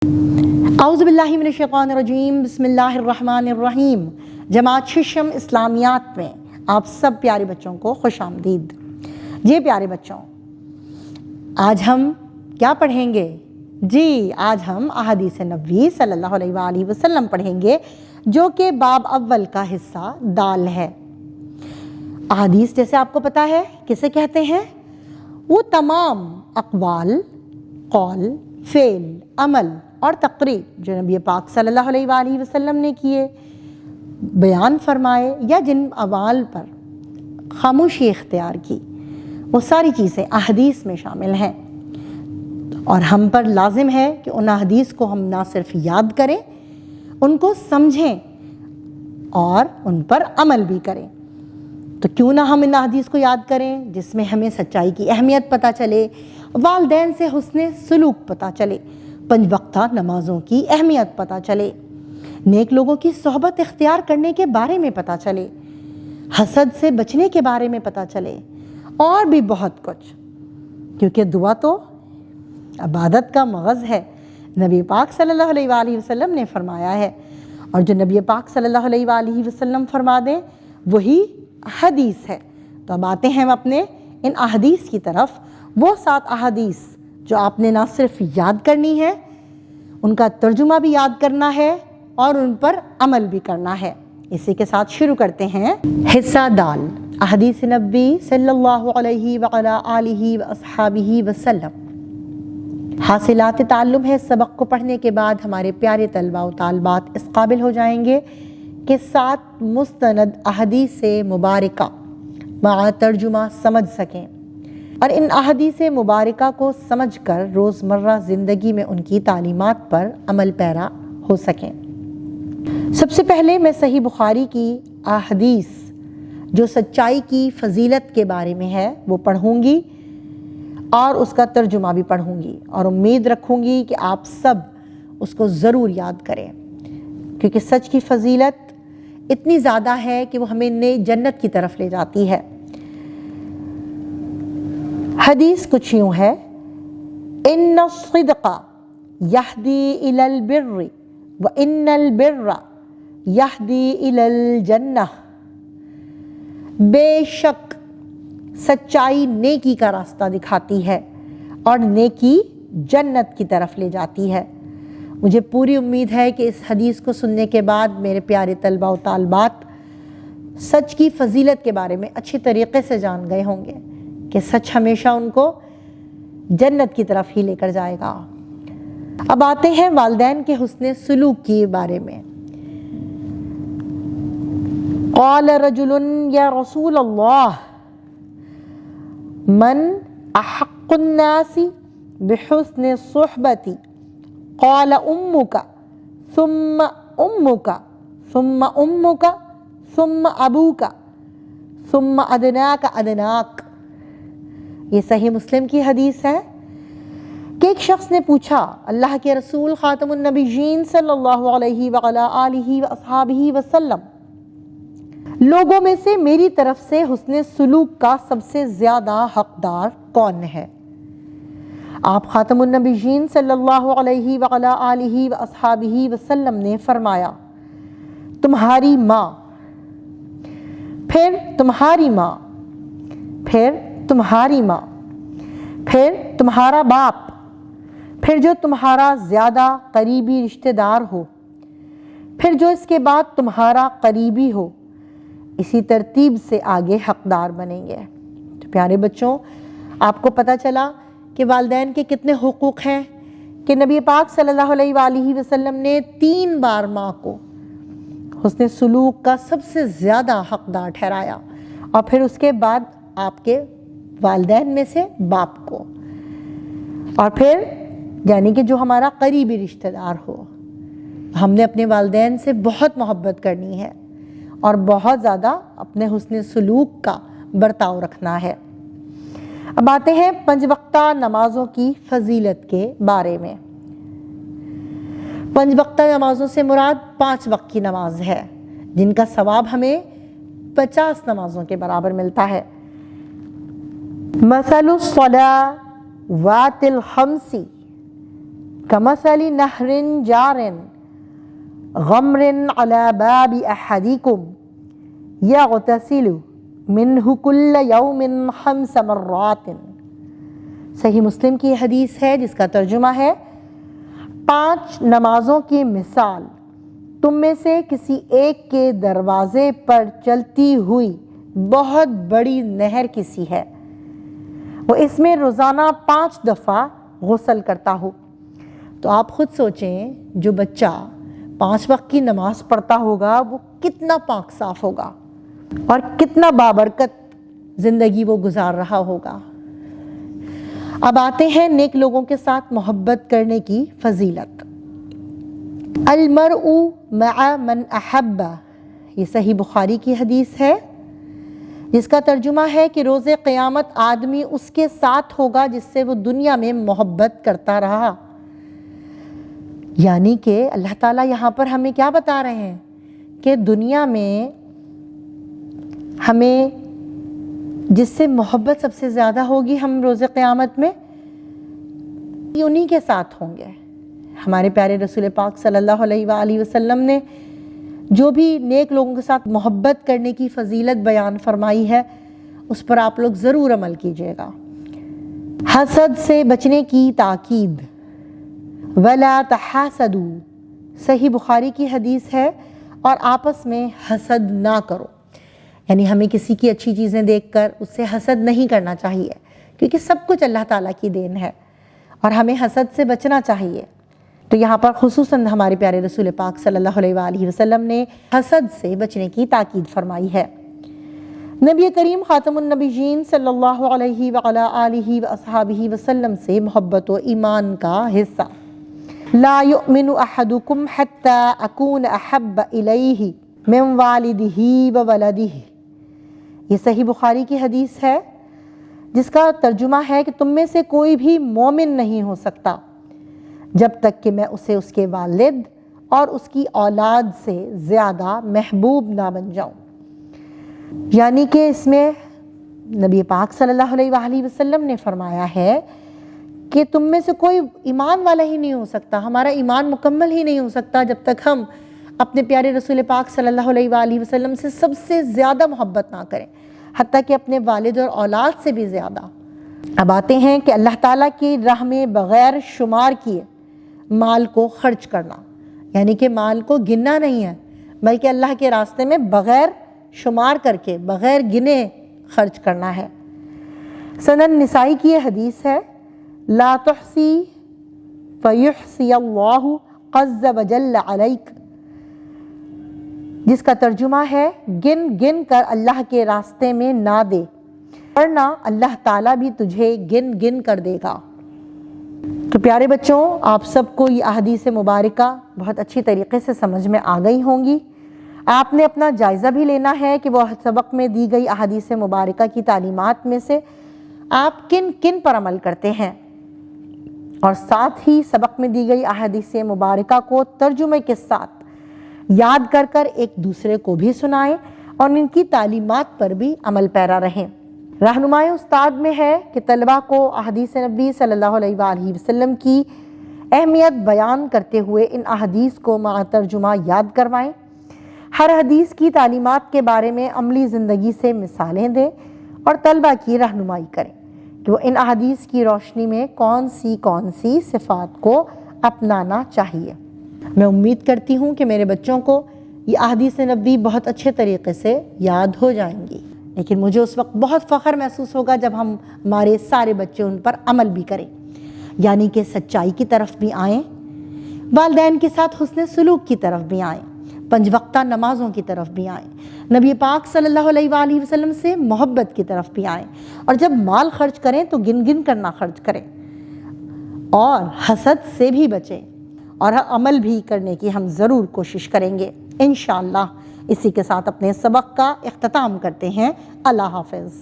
اعوذ باللہ من الشیطان الرجیم، بسم اللہ الرحمن الرحیم۔ جماعت ششم اسلامیات میں آپ سب پیارے بچوں کو خوش آمدید۔ جی پیارے بچوں، آج ہم کیا پڑھیں گے؟ جی آج ہم احادیث نبوی صلی اللہ علیہ وآلہ وسلم پڑھیں گے، جو کہ باب اول کا حصہ دال ہے۔ احادیث جیسے آپ کو پتا ہے کسے کہتے ہیں؟ وہ تمام اقوال، قول، فعل، عمل اور تقریر جو نبی پاک صلی اللہ علیہ وآلہ وسلم نے کیے، بیان فرمائے یا جن اعمال پر خاموشی اختیار کی، وہ ساری چیزیں احادیث میں شامل ہیں، اور ہم پر لازم ہے کہ ان احادیث کو ہم نہ صرف یاد کریں، ان کو سمجھیں اور ان پر عمل بھی کریں۔ تو کیوں نہ ہم ان احادیث کو یاد کریں جس میں ہمیں سچائی کی اہمیت پتہ چلے، والدین سے حسن سلوک پتہ چلے، 5 وقتہ نمازوں کی اہمیت پتہ چلے، نیک لوگوں کی صحبت اختیار کرنے کے بارے میں پتہ چلے، حسد سے بچنے کے بارے میں پتہ چلے، اور بھی بہت کچھ، کیونکہ دعا تو عبادت کا مغز ہے، نبی پاک صلی اللہ علیہ وآلہ وسلم نے فرمایا ہے، اور جو نبی پاک صلی اللہ علیہ وآلہ وسلم فرما دیں وہی حدیث ہے۔ تو اب آتے ہیں ہم اپنے ان احادیث کی طرف، وہ 7 احادیث جو آپ نے نہ صرف یاد کرنی ہے، ان کا ترجمہ بھی یاد کرنا ہے اور ان پر عمل بھی کرنا ہے۔ اسی کے ساتھ شروع کرتے ہیں حصہ دال، احادیث نبوی صلی اللہ علیہ وعلی آلہ واصحابہ وسلم۔ حاصلات تعلم ہے، سبق کو پڑھنے کے بعد ہمارے پیارے طلباء و طالبات اس قابل ہو جائیں گے کہ 7 مستند احادیث مبارکہ مع ترجمہ سمجھ سکیں، اور ان احادیث مبارکہ کو سمجھ کر روزمرہ زندگی میں ان کی تعلیمات پر عمل پیرا ہو سکیں۔ سب سے پہلے میں صحیح بخاری کی احادیث جو سچائی کی فضیلت کے بارے میں ہے وہ پڑھوں گی، اور اس کا ترجمہ بھی پڑھوں گی، اور امید رکھوں گی کہ آپ سب اس کو ضرور یاد کریں، کیونکہ سچ کی فضیلت اتنی زیادہ ہے کہ وہ ہمیں جنت کی طرف لے جاتی ہے۔ حدیث کچھ یوں ہے: ان الصدق یہدی الی البر وان البر یہدی الی الجنہ۔ بے شک سچائی نیکی کا راستہ دکھاتی ہے اور نیکی جنت کی طرف لے جاتی ہے۔ مجھے پوری امید ہے کہ اس حدیث کو سننے کے بعد میرے پیارے طلباء و طالبات سچ کی فضیلت کے بارے میں اچھی طریقے سے جان گئے ہوں گے کہ سچ ہمیشہ ان کو جنت کی طرف ہی لے کر جائے گا۔ اب آتے ہیں والدین کے حسن سلوک کے بارے میں۔ قال رجل یا رسول اللہ من احق الناس بحسن صحبتی؟ قال امک ثم امک ثم امک ثم ابوک ثم ادناک ادناک۔ یہ صحیح مسلم کی حدیث ہے کہ ایک شخص نے پوچھا، اللہ کے رسول خاتم النبیین صلی اللہ علیہ وعلی آلہ واصحابہ وسلم، لوگوں میں سے میری طرف سے حسن سلوک کا سب سے زیادہ حقدار کون ہے؟ آپ خاتم النبیین صلی اللہ علیہ وعلی آلہ واصحابہ وسلم نے فرمایا، تمہاری ماں، پھر تمہاری ماں، پھر تمہاری ماں، پھر تمہارا باپ، پھر جو تمہارا زیادہ قریبی رشتہ دار ہو، پھر جو اس کے بعد تمہارا قریبی ہو، اسی ترتیب سے آگے حقدار بنیں گے۔ تو پیارے بچوں، آپ کو پتہ چلا کہ والدین کے کتنے حقوق ہیں، کہ نبی پاک صلی اللہ علیہ وآلہ وسلم نے 3 بار ماں کو حسن سلوک کا سب سے زیادہ حقدار ٹھہرایا، اور پھر اس کے بعد آپ کے والدین میں سے باپ کو، اور پھر یعنی کہ جو ہمارا قریبی رشتہ دار ہو۔ ہم نے اپنے والدین سے بہت محبت کرنی ہے اور بہت زیادہ اپنے حسن سلوک کا برتاؤ رکھنا ہے۔ اب آتے ہیں 5 وقتہ نمازوں کی فضیلت کے بارے میں۔ 5 وقتہ نمازوں سے مراد 5 وقت کی نماز ہے، جن کا ثواب ہمیں 50 نمازوں کے برابر ملتا ہے۔ مثل الصلاوات الخمس کمثل نہر جار غمر علی باب احدکم یغتسل منہ کل یوم 5 مرات۔ صحیح مسلم کی حدیث ہے جس کا ترجمہ ہے 5 نمازوں کی مثال تم میں سے کسی ایک کے دروازے پر چلتی ہوئی بہت بڑی نہر کی سی ہے، وہ اس میں روزانہ 5 دفعہ غسل کرتا ہو۔ تو آپ خود سوچیں، جو بچہ 5 وقت کی نماز پڑھتا ہوگا وہ کتنا پاک صاف ہوگا اور کتنا بابرکت زندگی وہ گزار رہا ہوگا۔ اب آتے ہیں نیک لوگوں کے ساتھ محبت کرنے کی فضیلت۔ المرء مع من احب، یہ صحیح بخاری کی حدیث ہے جس کا ترجمہ ہے کہ روز قیامت آدمی اس کے ساتھ ہوگا جس سے وہ دنیا میں محبت کرتا رہا۔ یعنی کہ اللہ تعالیٰ یہاں پر ہمیں کیا بتا رہے ہیں کہ دنیا میں ہمیں جس سے محبت سب سے زیادہ ہوگی ہم روز قیامت میں انہی کے ساتھ ہوں گے۔ ہمارے پیارے رسول پاک صلی اللہ علیہ وآلہ وسلم نے جو بھی نیک لوگوں کے ساتھ محبت کرنے کی فضیلت بیان فرمائی ہے اس پر آپ لوگ ضرور عمل کیجیے گا۔ حسد سے بچنے کی تاکید، وَلَا تَحَاسَدُوا، صحیح بخاری کی حدیث ہے، اور آپس میں حسد نہ کرو۔ یعنی ہمیں کسی کی اچھی چیزیں دیکھ کر اس سے حسد نہیں کرنا چاہیے، کیونکہ سب کچھ اللہ تعالیٰ کی دین ہے اور ہمیں حسد سے بچنا چاہیے۔ تو یہاں پر خصوصاً ہمارے پیارے رسول پاک صلی اللہ علیہ وآلہ وسلم نے حسد سے بچنے کی تاکید فرمائی ہے۔ نبی کریم خاتم النبیین صلی اللہ علیہ وعلی آلہ واصحابہ وسلم سے محبت و ایمان کا حصہ۔ لا یؤمن احدکم حتی اکون احب الیہ من والدہ وولدہ، یہ صحیح بخاری کی حدیث ہے جس کا ترجمہ ہے کہ تم میں سے کوئی بھی مومن نہیں ہو سکتا جب تک کہ میں اسے اس کے والد اور اس کی اولاد سے زیادہ محبوب نہ بن جاؤں۔ یعنی کہ اس میں نبی پاک صلی اللہ علیہ وآلہ وسلم نے فرمایا ہے کہ تم میں سے کوئی ایمان والا ہی نہیں ہو سکتا، ہمارا ایمان مکمل ہی نہیں ہو سکتا جب تک ہم اپنے پیارے رسول پاک صلی اللہ علیہ وآلہ وسلم سے سب سے زیادہ محبت نہ کریں، حتیٰ کہ اپنے والد اور اولاد سے بھی زیادہ۔ اب آتے ہیں کہ اللہ تعالیٰ کی راہ میں بغیر شمار کیے مال کو خرچ کرنا، یعنی کہ مال کو گننا نہیں ہے بلکہ اللہ کے راستے میں بغیر شمار کر کے بغیر گنے خرچ کرنا ہے۔ سنن نسائی کی یہ حدیث ہے، لا تحسی فیحسی اللہ عز وجل علیک، جس کا ترجمہ ہے گن گن کر اللہ کے راستے میں نہ دے ورنہ اللہ تعالیٰ بھی تجھے گن گن کر دے گا۔ تو پیارے بچوں، آپ سب کو یہ احادیث مبارکہ بہت اچھی طریقے سے سمجھ میں آ گئی ہوں گی۔ آپ نے اپنا جائزہ بھی لینا ہے کہ وہ سبق میں دی گئی احادیث مبارکہ کی تعلیمات میں سے آپ کن کن پر عمل کرتے ہیں، اور ساتھ ہی سبق میں دی گئی احادیث مبارکہ کو ترجمے کے ساتھ یاد کر کر ایک دوسرے کو بھی سنائیں اور ان کی تعلیمات پر بھی عمل پیرا رہیں۔ رہنمائی استاد میں ہے کہ طلبہ کو احادیث نبی صلی اللہ علیہ وآلہ وسلم کی اہمیت بیان کرتے ہوئے ان احادیث کو مع ترجمہ یاد کروائیں، ہر حدیث کی تعلیمات کے بارے میں عملی زندگی سے مثالیں دیں اور طلبہ کی رہنمائی کریں کہ وہ ان احادیث کی روشنی میں کون سی صفات کو اپنانا چاہیے۔ میں امید کرتی ہوں کہ میرے بچوں کو یہ احادیث نبوی بہت اچھے طریقے سے یاد ہو جائیں گی، لیکن مجھے اس وقت بہت فخر محسوس ہوگا جب ہمارے سارے بچے ان پر عمل بھی کریں، یعنی کہ سچائی کی طرف بھی آئیں، والدین کے ساتھ حسن سلوک کی طرف بھی آئیں، 5 وقتہ نمازوں کی طرف بھی آئیں، نبی پاک صلی اللہ علیہ وآلہ وسلم سے محبت کی طرف بھی آئیں، اور جب مال خرچ کریں تو گن گن کرنا خرچ کریں، اور حسد سے بھی بچیں، اور عمل بھی کرنے کی ہم ضرور کوشش کریں گے انشاءاللہ۔ اسی کے ساتھ اپنے سبق کا اختتام کرتے ہیں۔ اللہ حافظ۔